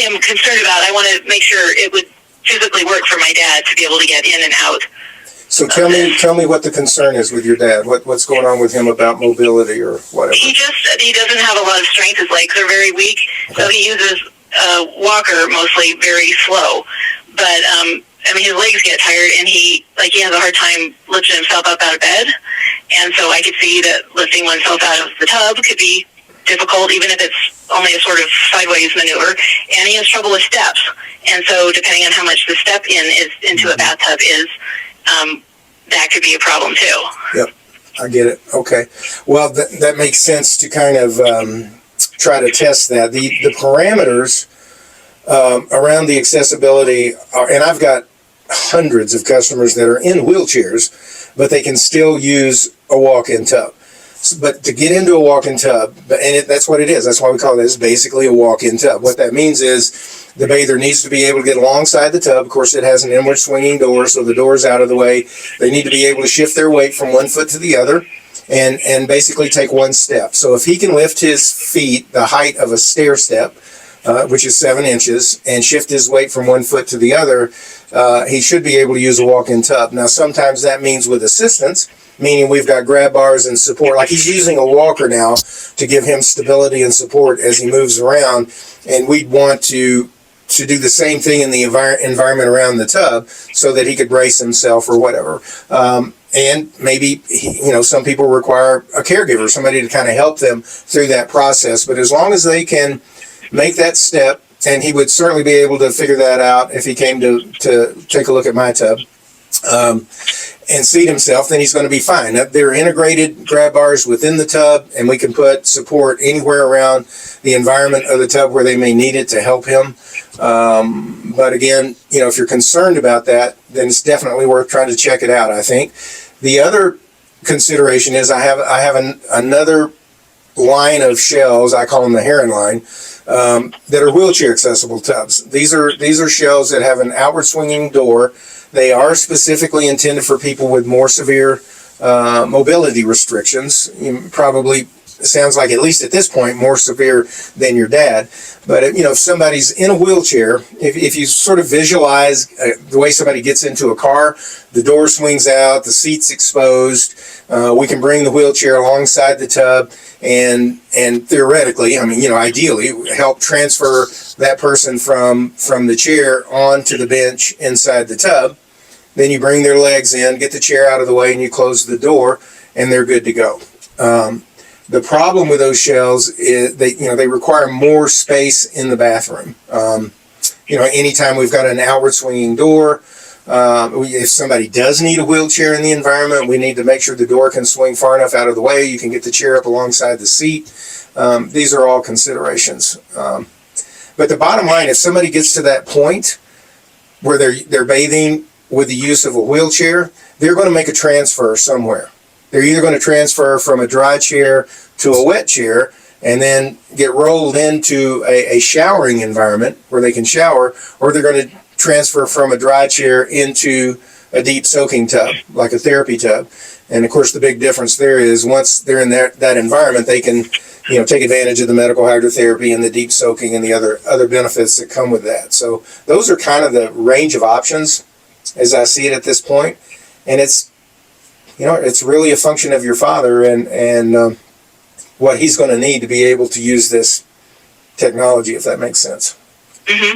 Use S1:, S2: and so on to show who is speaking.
S1: am concerned about. I want to make sure it would physically work for my dad to be able to get in and out.
S2: So tell me what the concern is with your dad. What's going on with him about mobility or whatever?
S1: He doesn't have a lot of strength. His legs are very weak, so he uses a walker mostly, very slow. But his legs get tired, and he has a hard time lifting himself up out of bed. And so I could see that lifting oneself out of the tub could be difficult, even if it's only a sort of sideways maneuver. And he has trouble with steps. And so depending on how much the step into a bathtub is, that could be a problem too.
S2: Yep, I get it. Okay. Well, that makes sense to kind of try to test that. The parameters around the accessibility are, and I've got hundreds of customers that are in wheelchairs, but they can still use a walk-in tub. But to get into a walk-in tub, that's what it is. That's why we call it. It's basically a walk-in tub. What that means is the bather needs to be able to get alongside the tub. Of course, it has an inward swinging door, so the door's out of the way. They need to be able to shift their weight from one foot to the other and basically take one step. So if he can lift his feet the height of a stair-step, which is 7 inches, and shift his weight from one foot to the other, he should be able to use a walk-in tub. Now, sometimes that means with assistance, meaning we've got grab bars and support. Like he's using a walker now to give him stability and support as he moves around, and we'd want to do the same thing in the environment around the tub so that he could brace himself or whatever. And maybe, some people require a caregiver, somebody to kind of help them through that process. But as long as they can make that step, and he would certainly be able to figure that out if he came to take a look at my tub, and seat himself, then he's going to be fine. There are integrated grab bars within the tub, and we can put support anywhere around the environment of the tub where they may need it to help him. But again, if you're concerned about that, then it's definitely worth trying to check it out, I think. The other consideration is I have another line of shells, I call them the Heron line, that are wheelchair accessible tubs. These are shells that have an outward swinging door. They are specifically intended for people with more severe mobility restrictions. Probably sounds like, at least at this point, more severe than your dad. But if somebody's in a wheelchair, if you sort of visualize the way somebody gets into a car, the door swings out, the seat's exposed. We can bring the wheelchair alongside the tub and theoretically, ideally, help transfer that person from the chair onto the bench inside the tub. Then you bring their legs in, get the chair out of the way, and you close the door, and they're good to go. The problem with those shells is they require more space in the bathroom. Anytime we've got an outward swinging door, if somebody does need a wheelchair in the environment, we need to make sure the door can swing far enough out of the way. You can get the chair up alongside the seat. These are all considerations. But the bottom line, if somebody gets to that point where they're bathing with the use of a wheelchair, they're going to make a transfer somewhere. They're either going to transfer from a dry chair to a wet chair and then get rolled into a showering environment where they can shower, or they're going to transfer from a dry chair into a deep soaking tub, like a therapy tub. And of course, the big difference there is once they're in that environment, they can take advantage of the medical hydrotherapy and the deep soaking and the other benefits that come with that. So those are kind of the range of options as I see it at this point. And it's really a function of your father and what he's going to need to be able to use this technology, if that makes sense.
S1: Mm-hmm.